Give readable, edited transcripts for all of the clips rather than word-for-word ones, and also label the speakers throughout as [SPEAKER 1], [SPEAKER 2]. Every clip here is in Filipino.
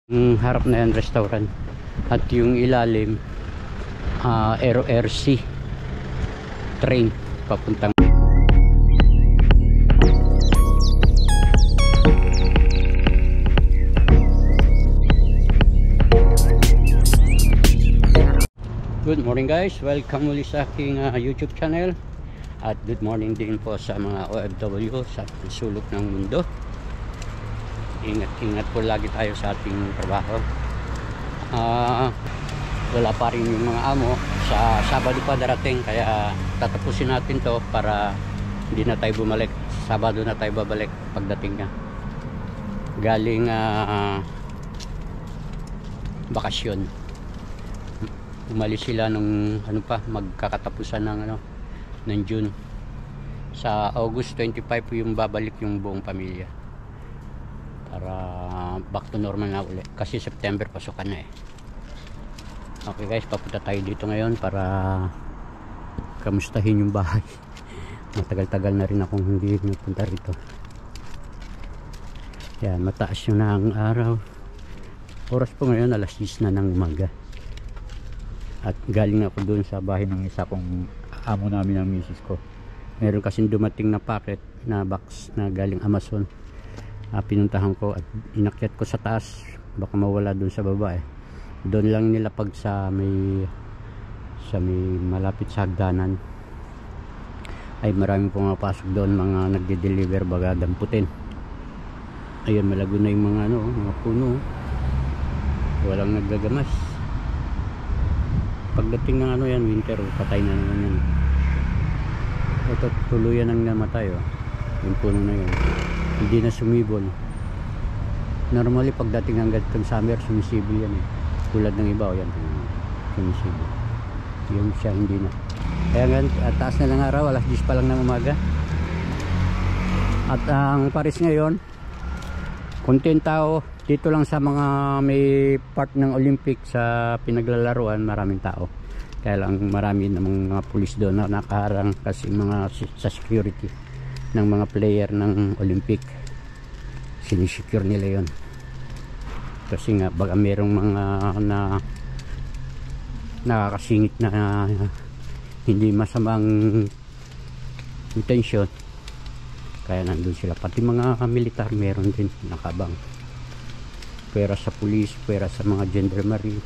[SPEAKER 1] Harap na yan restaurant at yung ilalim RRC train papuntang Good morning guys, welcome muli sa aking YouTube channel at good morning din po sa mga OFW sa sulok ng mundo. Ingat po lagi tayo sa ating trabaho. Wala pa rin yung mga amo, sa Sabado pa darating, kaya tatapusin natin to para hindi na tayo bumalik. Sabado na tayo babalik pagdating niya galing bakasyon. Umalis sila nung magkakatapusan ng June. Sa August 25 yung babalik yung buong pamilya para back to normal na ulit, kasi September pasukan na eh. Okay guys, papunta tayo dito ngayon para kamustahin yung bahay. Matagal-tagal na rin akong hindi napunta rito. Yan, mataas yun na ang araw. Oras po ngayon alas 10 na ng umaga. At galing ako doon sa bahay ng isa kong amo namin ng misis ko. Meron kasing dumating na packet na box na galing Amazon. Pinuntahan ko at inakyat ko sa taas, baka mawala doon sa baba eh. Doon lang nilapag sa may malapit sa hagdanan. Ay maraming pumapasok doon, mga nagde-deliver, baga damputin. Ayun, malago na yung mga puno. Walang naggagamas. Pagdating ng yan, winter, patay na naman yan. Ito, tuluyan ang namatay oh. Yung puno na yun, hindi na sumibol. Normally pagdating ng ganitong summer, sumisibol yan eh. Tulad ng iba, yan sumisibol. Yung siya hindi na. Kaya nga, taas na lang araw, alas 10 pa lang ng umaga. At ang Paris ngayon, konting tao. Dito lang sa mga may part ng Olympic sa pinaglalaruan, maraming tao. Kaya lang marami ng mga pulis doon na nakaharang kasi sa security ng mga player ng Olympic. Sinisecure nila yon. Kasi nga baga merong mga nakakasingit na hindi masamang intensyon, kaya nandun sila. Pati mga militar meron din nakabang. Pwera sa pulis, pwera sa mga gendarmerie.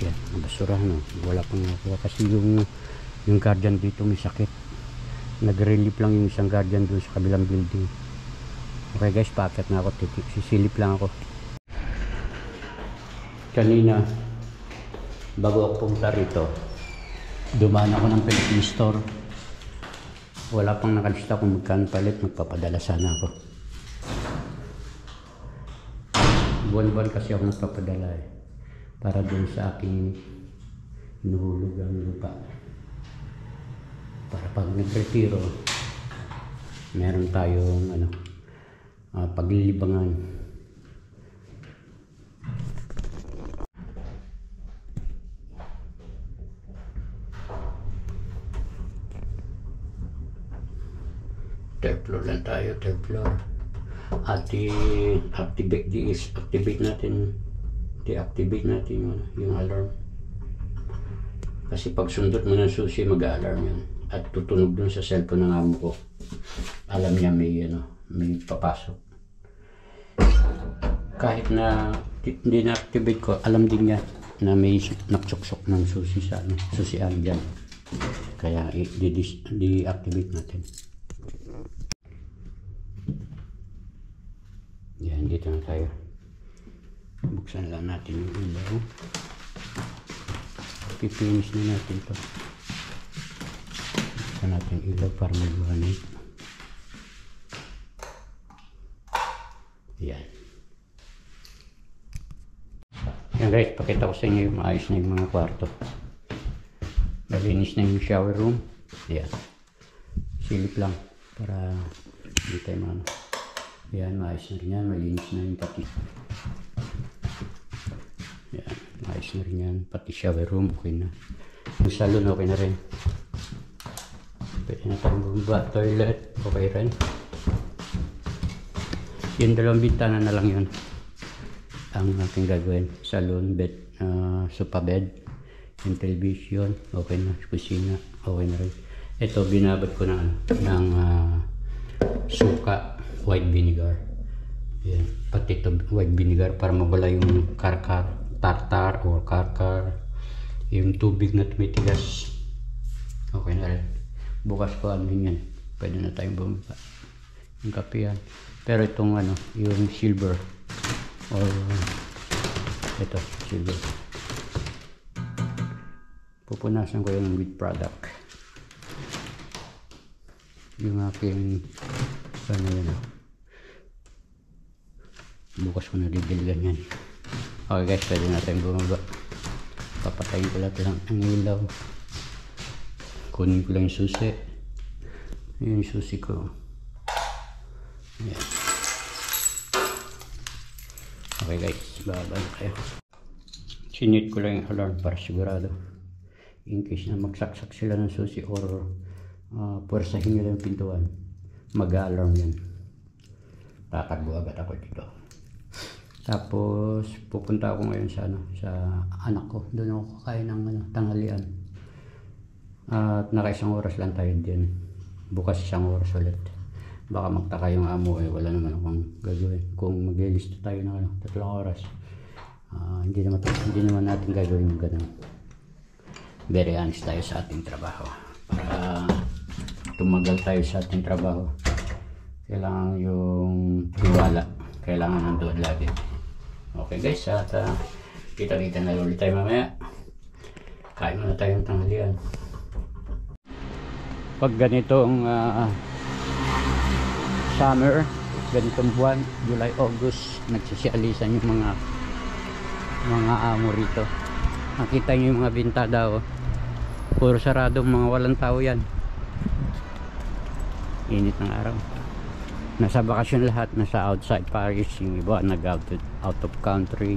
[SPEAKER 1] Yan, basura no. Wala pang nakuha kasi yung guardian dito may sakit. Nag-relief lang yung isang guardian doon sa kabilang building. Okay guys, paakyat na ako, sisilip lang ako. Kanina bago ako pumunta rito, dumaan ako ng Philippine Store. Wala pang nakalista kung magkano palit, magpapadala sana ako. Buwan-buwan kasi ako nagpapadala eh, para doon sa aking inuhulog ang lupa. Para pag nagretiro, meron tayong paglilibangan. Third floor lang tayo, third floor. At deactivate natin yung alarm. Kasi pag sundot mo ng susi, mag-alarm yan. At tutunog dun sa cellphone ng amo ko. Alam niya may papasok. Kahit na hindi na-activate ko, alam din niya na may naksuksok ng susi sa susian dyan. Kaya i-deactivate natin. Yan, dito na tayo. Buksan lang natin yung ilaw. Pipinis na natin to. Buksan natin yung ilaw para magbuhanay. Yan. Yan guys, pakita ko sa inyo yung maayos na yung mga kwarto. Malinis na yung shower room. Yan. Silip lang para hindi tayo yan, maayos na rin yan. Malinis na yung pati. Yan, maayos na rin yan. Pati shower room, okay na. Yung salon, okay na rin. Pwede na tayong bumaba. Toilet, okay rin. Yung dalawang bintana na lang yun. ang aking gagawin. Salon bed, sofa bed, yung television, okay na. Kusina, okay na rin. Ito, binabad ko ng suka, white vinegar. Yan. Pati ito, white vinegar para mawala yung tartar or karkar. Yung tubig na tumitigas, okay na rin. Bukas ko yan. Pwede na tayong bumaba. Yung kape yan. Pero itong yung silver or ito, silver. Pupunasan ko yung with product. Yung aking yun. Bukas ko na didiligan yan. Okay guys, pwede na tayong bumaba. Papatayin ko lahat lang ang ilaw. Kunin ko lang yung susi. Yun yung susi ko. Yan. Okay guys, bababa na kayo. Sinit ko lang yung alarm para sigurado. In case na magsaksak sila ng susi or puwersahin nila yung pintuan, mag-alarm yan. Tatakbo agad ako dito. Tapos pupunta ako ngayon sa anak ko. Doon ako kakain ng tanghalian. At naka-1 oras lang tayo din. Bukas 1 oras ulit. Baka magtaka yung amo, wala naman akong gagawin. Kung maglilista tayo ng 3 oras, hindi naman natin gagawin yung ganun. Very honest tayo sa ating trabaho. Para tumagal tayo sa ating trabaho, kailangan yung tiwala. Kailangan nandoon lagi. Okay guys, at kita-kita na ulit tayo mamaya. Kain muna tayong tanghalian. Pag ganitong summer, ganitong buwan, July, August, nagsisialisan yung mga amo rito. Nakita nyo yung mga bintada, puro saradong mga walang tao yan. Init ng araw. Nasa bakasyon lahat, nasa outside Paris, yung iba out of country,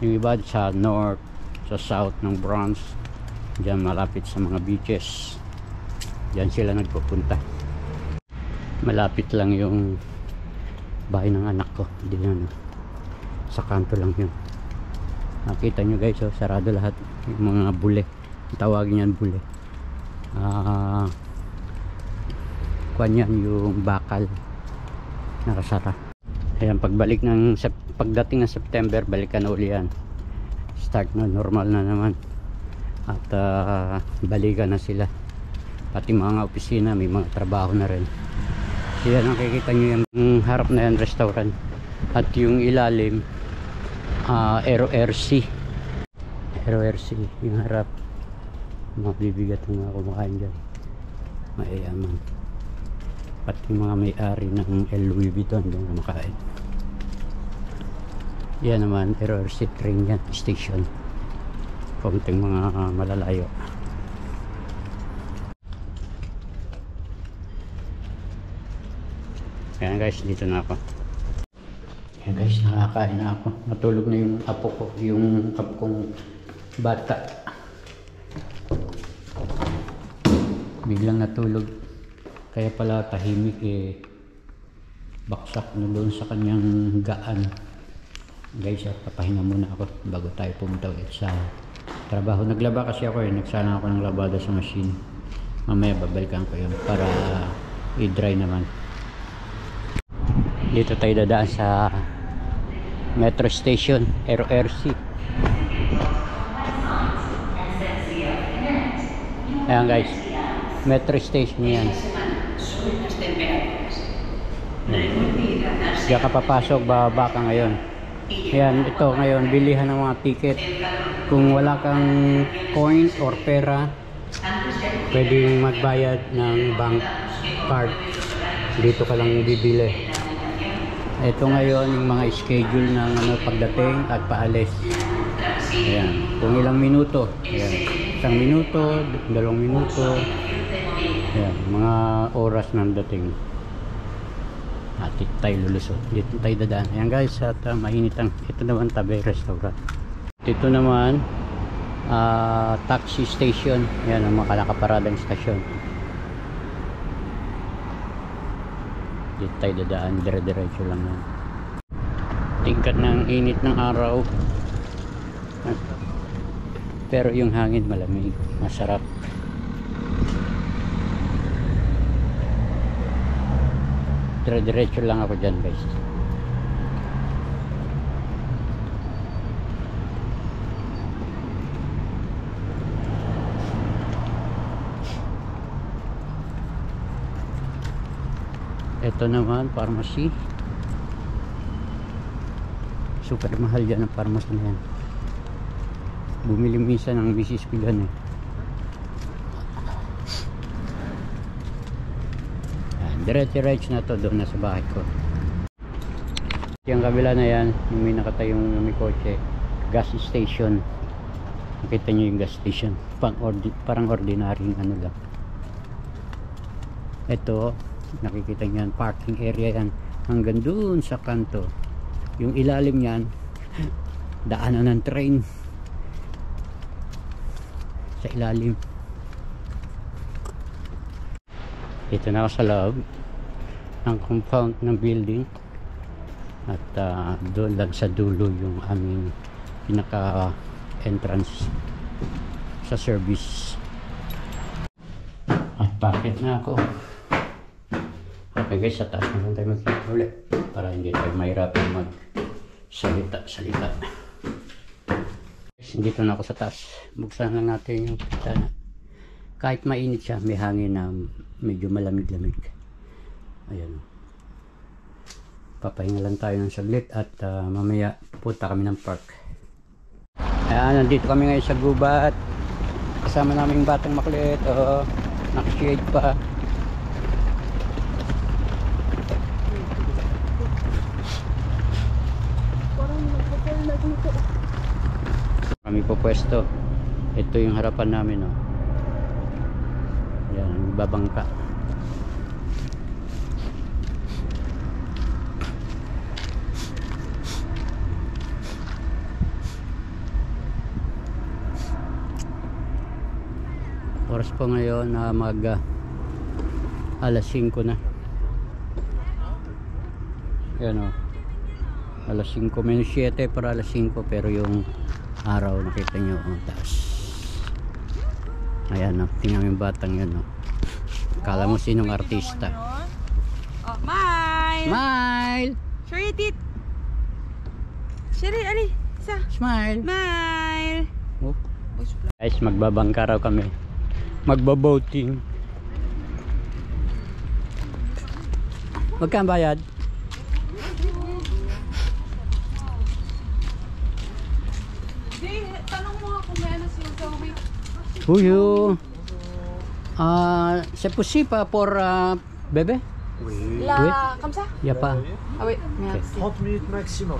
[SPEAKER 1] yung iba sa north, sa south ng Bronx, dyan malapit sa mga beaches, dyan sila nagpupunta. Malapit lang yung bahay ng anak ko, hindi na sa kanto lang yun. Nakita nyo guys, sarado lahat yung mga bule, tawagin yan bule. Kuwan yan yung bakal, nakasara. Ayan, pagdating ng September, balikan na uli yan. Start na, normal na naman. At balikan na sila. Pati mga opisina, may mga trabaho na rin. So yan, nakikita nyo yung harap na yan, restaurant. At yung ilalim, RORC. RORC, yung harap. Mabibigat yung mga kumakain dyan. Mayayaman. Pati mga may-ari ng Louis Vuitton yung kumakain. Yan naman, RORC train yan, station. Konting mga malalayo. Ayan guys, dito na ako. Ayan guys, nakakain na ako. Matulog na yung apo ko, yung apo kong bata. Biglang natulog. Kaya pala tahimik baksak na doon sa kanyang gaan. Guys, papahinga muna ako bago tayo pumunta ulit sa trabaho. Naglaba kasi ako nagsana ako ng labada sa machine. Mamaya babalikan ko yun para i-dry naman. Dito tayo dadaan sa metro station, RORC. Ayan guys, metro station yan. Diyan ka papasok, bababa ka ngayon. Ayan, ito ngayon, bilihan ng mga ticket. Kung wala kang coin or pera, pwedeng magbayad ng bank card. Dito ka lang bibili. Ito ngayon yung mga schedule ng pagdating at paalis. Ayan, kung ilang minuto. Ayan, 1 minuto, 2 minuto. Ayan, mga oras ng dating. At dito tayo lulusot. Dito tayo dadaan. Ayan guys, at mainitang. Ito naman tabi restaurant. Dito naman taxi station. Ayan ang mga nakaparadang stasyon. Dito tayo dadaan, dire-diretso lang yan. tingkat ng init ng araw. Pero yung hangin malamig, masarap. Dire-diretso lang ako dyan guys. Ito naman, pharmacy. Super mahal yan ang pharmacy na yan. Bumili minsan ng misis ko dyan eh. Diretso na to, doon na sa bahay ko. Yung kabila na yan, yung may nakatayong may kotse, gas station. Nakita nyo yung gas station, parang ordinary ano lang. Ito, nakikita nyo yan, parking area yan, hanggang doon sa kanto. Yung ilalim yan, daanan ng train sa ilalim. Dito na ako sa loob ng compound ng building at doon lang sa dulo yung aming pinaka entrance sa service. At bakit na ako? Okay guys, sa taas naman tayo magkita ulit para hindi tayo mahirapan magsalita. Dito na ako sa taas. Buksan lang natin yung pintana. Kahit mainit siya, may hangin na medyo malamig-lamig. Ayan. Papahinga lang tayo ng saglit at mamaya pupunta kami ng park. Ayan, nandito kami ngayon sa gubat. Kasama namin yung batang makulit. Nakashade pa. Kami po pwesto. Ito yung harapan namin. Yan, babangka. Oras po ngayon na alas 5 na. Yan o. Alas 5 minus 7 para alas 5, pero yung araw nakita nyo ang taas. Ayan o, tingnan yung batang yun o. Kala mo sinong artista.
[SPEAKER 2] Oh, Smile!
[SPEAKER 1] Smile!
[SPEAKER 2] Show your teeth! Shari, ali! Isa!
[SPEAKER 1] Smile!
[SPEAKER 2] Smile!
[SPEAKER 1] Oh. Guys, magbabangka raw kami. Magbaboating. Magkano bayad?
[SPEAKER 2] Tanong mo nga kung may ano siya gawin.
[SPEAKER 1] Huyo. C'est possible pour bébé?
[SPEAKER 3] Oui.
[SPEAKER 2] La, comme ça?
[SPEAKER 1] Y a pas.
[SPEAKER 2] Ah oui, merci.
[SPEAKER 3] 30 minutes maximum.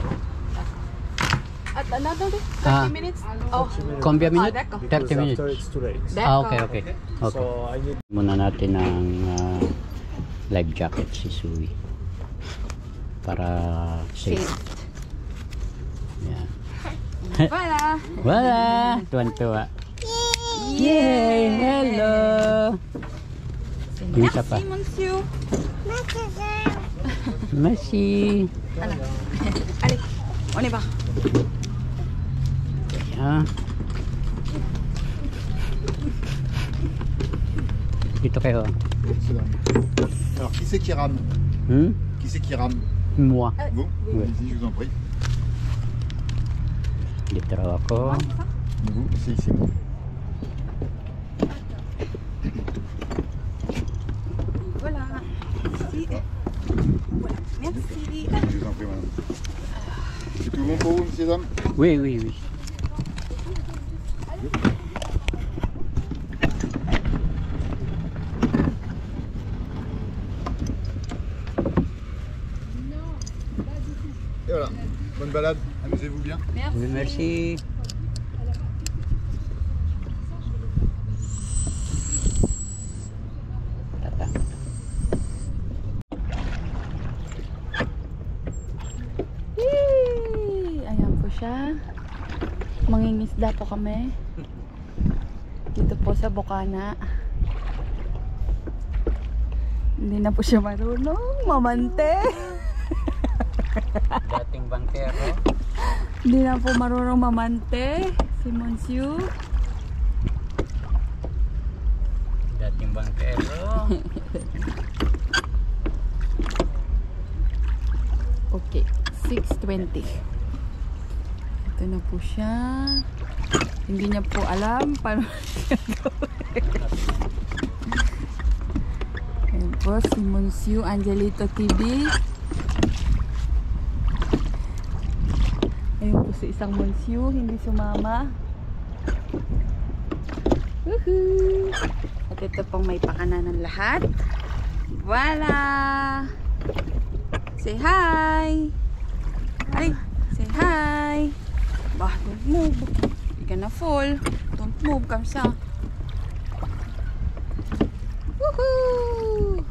[SPEAKER 2] At another day? 30
[SPEAKER 1] Ah.
[SPEAKER 2] minutes? Oh.
[SPEAKER 1] Combien minutes?
[SPEAKER 2] d'accord.
[SPEAKER 1] 30
[SPEAKER 3] Because
[SPEAKER 1] minutes.
[SPEAKER 3] after it's too late.
[SPEAKER 1] Okay. Okay.
[SPEAKER 3] So I need
[SPEAKER 1] Muna natin ng life jacket si Sui. Para safe. Yan.
[SPEAKER 2] Voilà.
[SPEAKER 1] Wala! Tuwan-tuwa. Yay! Hello! Yung isa pa.
[SPEAKER 2] Merci, monsieur.
[SPEAKER 1] Merci!
[SPEAKER 2] Allez, on y va.
[SPEAKER 1] Yan. Dito kayo.
[SPEAKER 4] Alors, qui c'est qui rame? Qui c'est qui rame?
[SPEAKER 1] Moi.
[SPEAKER 4] Vous?
[SPEAKER 1] Oui.
[SPEAKER 4] Allez-y, je vous en prie.
[SPEAKER 1] Dito raw ako.
[SPEAKER 4] Vous, c'est ici.
[SPEAKER 2] Voilà. Merci. Voilà. Merci.
[SPEAKER 4] Je vous en prie, madame. C'est tout bon pour vous, messieurs, dames?
[SPEAKER 1] Oui, oui, oui.
[SPEAKER 4] Et voilà. Bonne balade. Amusez-vous bien.
[SPEAKER 1] Oui, merci. Tata.
[SPEAKER 2] Yay! Ayan po siya. Mangingisda po kami. Dito po sa Bukana. Hindi na po siya marunong mamante.
[SPEAKER 1] Dating bangke bangkero.
[SPEAKER 2] Hindi na po marunong mamante si Monsieur.
[SPEAKER 1] Dating bangkero.
[SPEAKER 2] Okay, 6:20. Ito na po siya. Hindi niya po alam paano ayan po si Monsieur Angelito TV. Ayun po si isang Monsieur, hindi sumama. Woohoo! At ito pong may pakana ng lahat. Voila! Say hi! Ay, say hi! Bah, don't move. You're gonna fall. Don't move, kamsa. Woohoo!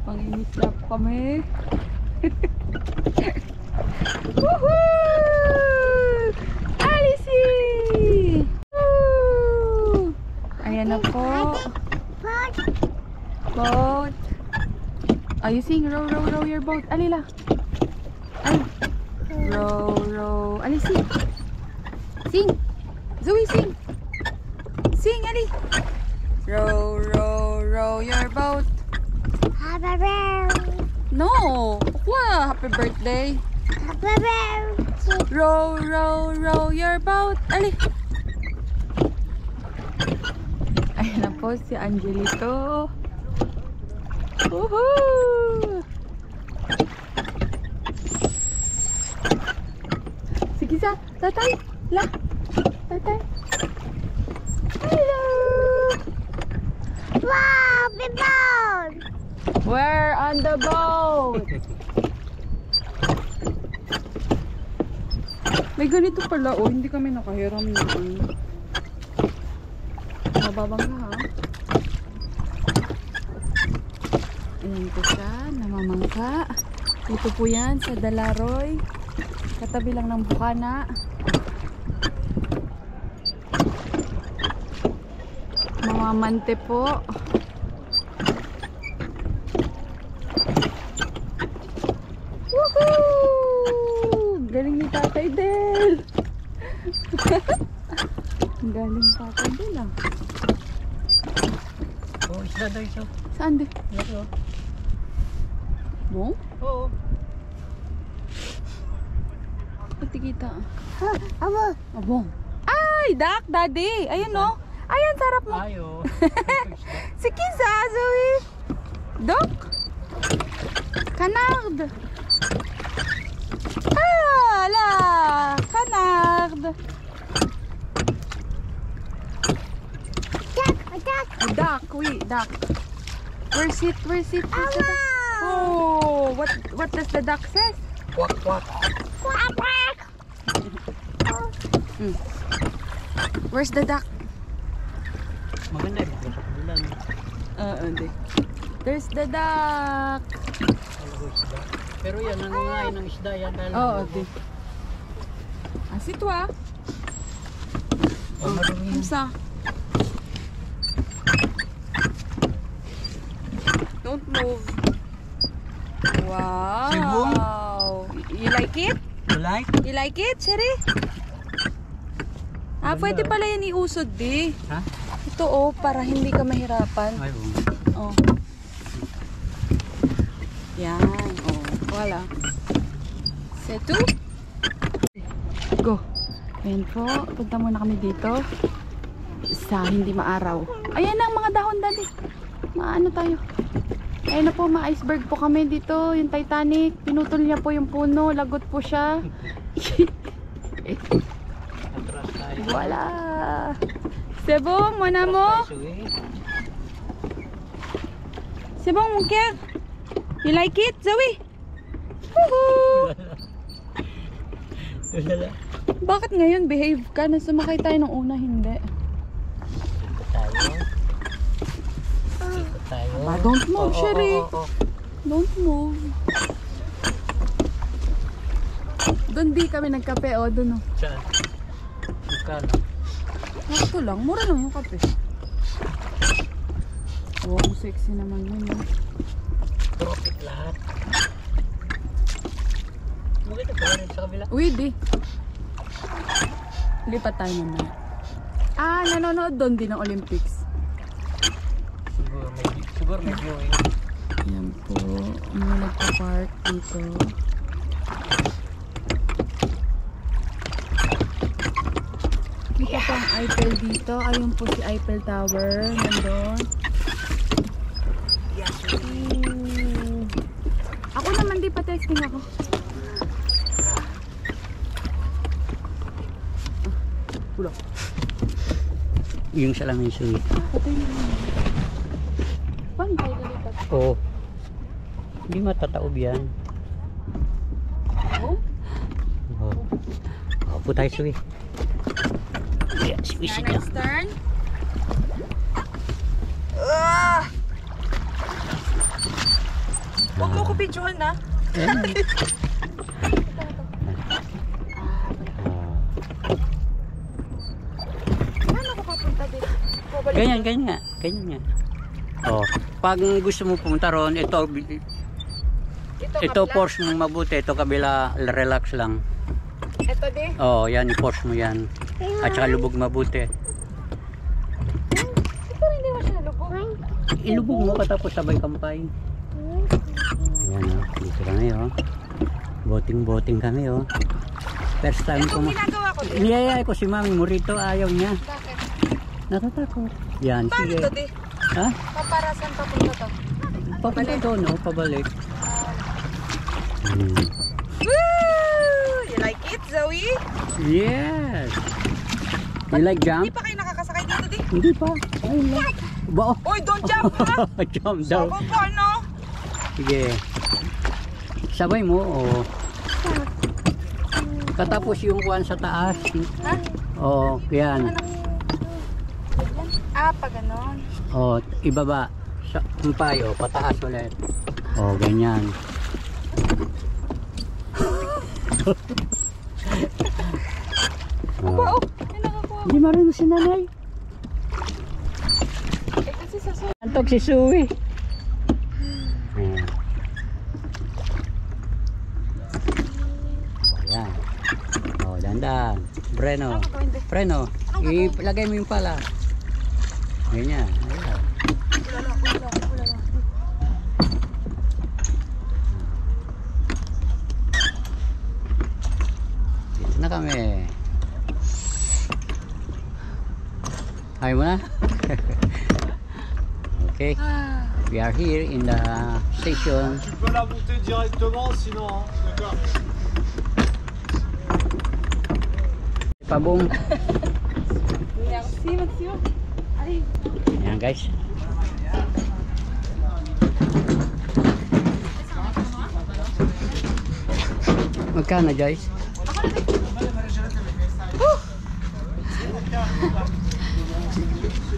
[SPEAKER 2] Panginis na po kami. Woohoo! Alicie! Woo! Ayan na po. Boat. Are you sing? Row, row, row your boat. Alila. Ay. Row, row. Ali, sing. Sing. Zoe, sing. Sing, Ali. Row, row, row your boat.
[SPEAKER 5] Happy birthday.
[SPEAKER 2] No. Wow, happy birthday.
[SPEAKER 5] Happy birthday.
[SPEAKER 2] Row, row, row your boat. Ali. Ayan na po si Angelito. Woohoo! Sige sa, tatay. La. Tatay. Hello.
[SPEAKER 5] Wow, big boat.
[SPEAKER 2] We're on the boat. May ganito pala, oh. Hindi kami nakahiram yun. Mababangga, ha? Ayan po siya, namamangka. Dito po yan sa Dalaroy. Katabi lang ng Bukana. Mamamante po. Woohoo! Galing ni Tatay Del. Galing Tatay Del, ah.
[SPEAKER 1] Oh, isda daw isa.
[SPEAKER 2] Saan di?
[SPEAKER 1] Ito.
[SPEAKER 2] Mo?
[SPEAKER 1] Oo.
[SPEAKER 2] Pati kita.
[SPEAKER 5] Abo.
[SPEAKER 2] Abong. Ay, Dak, Daddy. Ayan, no? Ayan, sarap mo.
[SPEAKER 1] Ayo.
[SPEAKER 2] Si Kisa, Zoe. Dok. Canard. Ah, la. Canard. Duck, oui, duck. Where's it? Where's it? Where's the duck? Oh, what does the duck says?
[SPEAKER 1] Kwak, kwak.
[SPEAKER 2] Mm. Where's the duck?
[SPEAKER 1] Maganda yung sa kabilan.
[SPEAKER 2] Hindi. There's the duck.
[SPEAKER 1] Pero yan, nangungain ng isda yan.
[SPEAKER 2] Oo, di. Asito, ah. Oh, kamsa. Don't move. Wow.
[SPEAKER 1] Sibong?
[SPEAKER 2] You like it?
[SPEAKER 1] You like?
[SPEAKER 2] You like it, Sherry? Ah, pwede pala yan iusod, di.
[SPEAKER 1] Ha?
[SPEAKER 2] Ito, oh, para hindi ka mahirapan.
[SPEAKER 1] Ay,
[SPEAKER 2] Oh. Yan, oh. Wala. Setu. Go. Ayan po. Punta muna kami dito. Sa hindi maaraw. Ayan ang mga dahon, Daddy. Maano tayo. Ayan na po, ma-iceberg po kami dito. Yung Titanic. Pinutol niya po yung puno. Lagot po siya.
[SPEAKER 1] atras tayo.
[SPEAKER 2] Wala. Sebong, mana mo? Sebong, mungkir. You like it, Zoe? Woohoo! Bakit ngayon behave ka? Nasumakay tayo nung una, hindi. Aba, don't move, Sherry. Don't move. Doon di kami nagkape, o. Doon, o.
[SPEAKER 1] Saan? Magkano?
[SPEAKER 2] Sakto lang. Mura lang yung kape. Oh, ang sexy naman yun.
[SPEAKER 1] Profit lahat. Maganda ba rin sa kabila?
[SPEAKER 2] Uy, di. Lipat tayo naman. Ah, nanonood doon din ng Olympics.
[SPEAKER 1] Siguro may viewing.
[SPEAKER 2] Yan po. May nagpa-park dito. Kita pa ang Eiffel dito. Ayun po si Eiffel Tower. Nandun. Ako naman di pa testing ako. Pula.
[SPEAKER 1] Yung sa lang yung suwi.
[SPEAKER 2] Patay na naman. Paano tayo nalipat?
[SPEAKER 1] Oo. Hindi matataob yan.
[SPEAKER 2] Oh?
[SPEAKER 1] Oo. Oo po tayo suwi. Yeah, suwi siya.
[SPEAKER 2] Next turn. Huwag mo ko videohan na. Paano ko papunta dito?
[SPEAKER 1] Ganyan, ganyan nga. Ganyan nga. Oh, pag gusto mo pumunta ron, ito force mo mabuti. Ito kabila, relax lang.
[SPEAKER 2] Ito di.
[SPEAKER 1] Oh, yan, i-force mo yan. At saka lubog mabuti.
[SPEAKER 2] Pero hindi mo siya lubog.
[SPEAKER 1] Ilubog mo katapos sabay kampay. Ayan o, dito kami o. Boating kami o. First time ko
[SPEAKER 2] Anong ginagawa ko din?
[SPEAKER 1] niyayay ko si Mami Morito, ayaw niya.
[SPEAKER 2] Bakit?
[SPEAKER 1] Natatakot. Yan,
[SPEAKER 2] Paano
[SPEAKER 1] sige.
[SPEAKER 2] to di?
[SPEAKER 1] Ha?
[SPEAKER 2] Paparasan papunta to?
[SPEAKER 1] Papunta doon o, pabalik.
[SPEAKER 2] Woo! You like it, Zoe?
[SPEAKER 1] Yes! You like jump?
[SPEAKER 2] Hindi pa kayo nakakasakay dito di?
[SPEAKER 1] Hindi pa. Ayun lang. Ba o?
[SPEAKER 2] Uy, don't jump ha!
[SPEAKER 1] Jump daw.
[SPEAKER 2] Sabo pa, no?
[SPEAKER 1] Sige. Sabay mo o. Katapos yung kuwan sa taas.
[SPEAKER 2] Ha?
[SPEAKER 1] O, yan.
[SPEAKER 2] Ah, pa ganon.
[SPEAKER 1] O, ibaba. Sa kumpay o, pataas ulit. O, ganyan.
[SPEAKER 2] Aba, oh! May nakakuha.
[SPEAKER 1] Hindi marunong si nanay.
[SPEAKER 2] Eh, kasi sa
[SPEAKER 1] Antok si Suwi. Ayan. O, dandan. Breno. Preno. Ilagay mo yung pala. Ganyan. Ayan. Dito na kami. Ayaw mo na? Okay. We are here in the station.
[SPEAKER 3] Tu peux la monter directement sinon. D'accord.
[SPEAKER 1] Pabong.
[SPEAKER 2] Merci, monsieur. Allez.
[SPEAKER 1] Ayan guys. Magkano guys?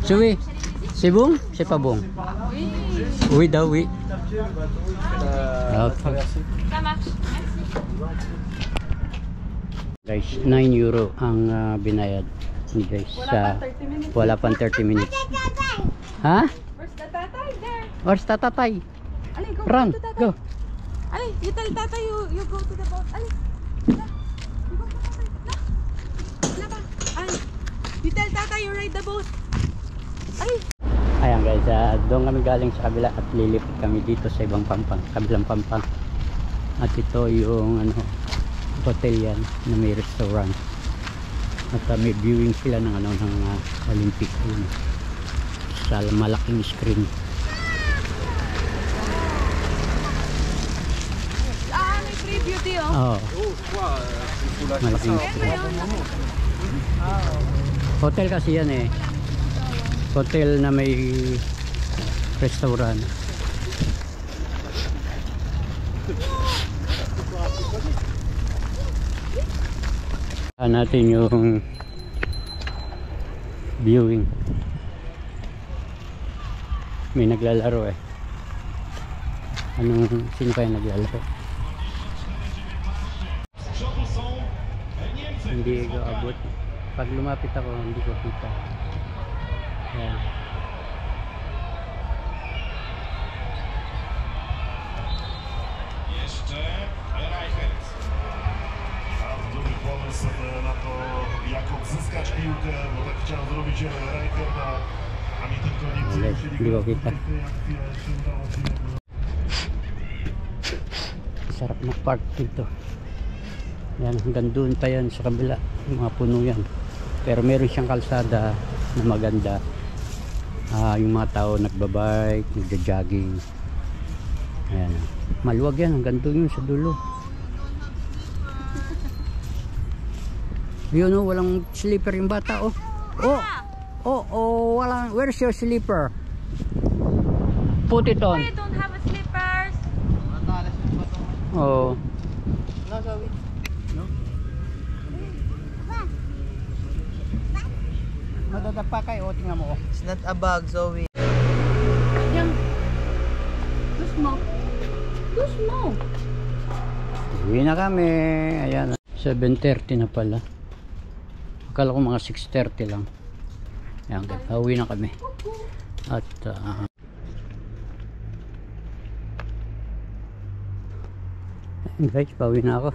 [SPEAKER 1] Suwi. Si Bong? Si Pabong? Oui daw, oui. Okay. Guys, 9 euro ang binayad ni guys sa wala pang 30 minutes. Ha?
[SPEAKER 2] Where's the tatay? There.
[SPEAKER 1] Where's the tatay?
[SPEAKER 2] Ali, go.
[SPEAKER 1] Run,
[SPEAKER 2] to tatay.
[SPEAKER 1] go.
[SPEAKER 2] Ali, you tell tatay you go to the boat. Ali. Na. You go to tatay. Na. Na ba? Ali. You tell tatay you ride the boat. Ali.
[SPEAKER 1] Ayan guys, doon kami galing sa kabila at lilipat kami dito sa ibang pampang, kabilang pampang. At ito yung ano, hotel yan na may restaurant. At may viewing sila ng ano ng Olympic yun, sa malaking screen.
[SPEAKER 2] Ah, may preview di oh.
[SPEAKER 1] Oh, malaking screen. Hotel kasi yan eh. Hotel na may restaurant. Natin yung viewing. May naglalaro eh. Sino kaya naglalaro? Hindi ko abot 5 pag lumapit ako hindi ko kita. Ayan.
[SPEAKER 6] Jeszcze Reichert.
[SPEAKER 7] A dobry pomysł na to, jak odzyskać piłkę, bo tak chciał zrobić Reichert, a mi tylko niektórzy
[SPEAKER 1] Okej,
[SPEAKER 7] chcieli
[SPEAKER 1] hindi ko
[SPEAKER 7] grać
[SPEAKER 1] kita.
[SPEAKER 7] w tej akcji, a się udało się.
[SPEAKER 1] Sarap mag-park dito. Yan, hanggang doon pa yan sa kabila. Yung mga puno yan. Pero meron siyang kalsada na maganda. Yung mga tao nagbabike, nagja-jogging. Ayan. Maluwag yan, hanggang doon yun sa dulo. Yun oh, walang slipper yung bata oh. Walang, where's your slipper? Put it on.
[SPEAKER 2] I don't have a slippers.
[SPEAKER 1] Oh. Madadapa kayo, tingnan mo oh.
[SPEAKER 8] It's not a bag, Zoe.
[SPEAKER 2] Yang. Too small. Too small.
[SPEAKER 1] Uwi na kami. Ayan. 7:30 na pala. Akala ko mga 6:30 lang. Ayan, uwi na kami. At ayan guys, pauwi na ako.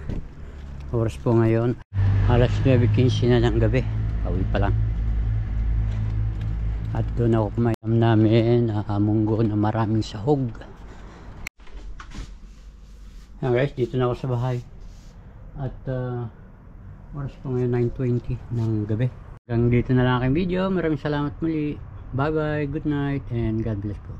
[SPEAKER 1] Oras po ngayon alas 9:15 na ng gabi. Pauwi pa lang. At doon ako kumayam namin munggo na maraming sahog. Ayan guys, dito na ako sa bahay. At oras po ngayon 9:20 ng gabi. Hanggang dito na lang aking video. Maraming salamat muli. Bye bye, good night, and God bless po.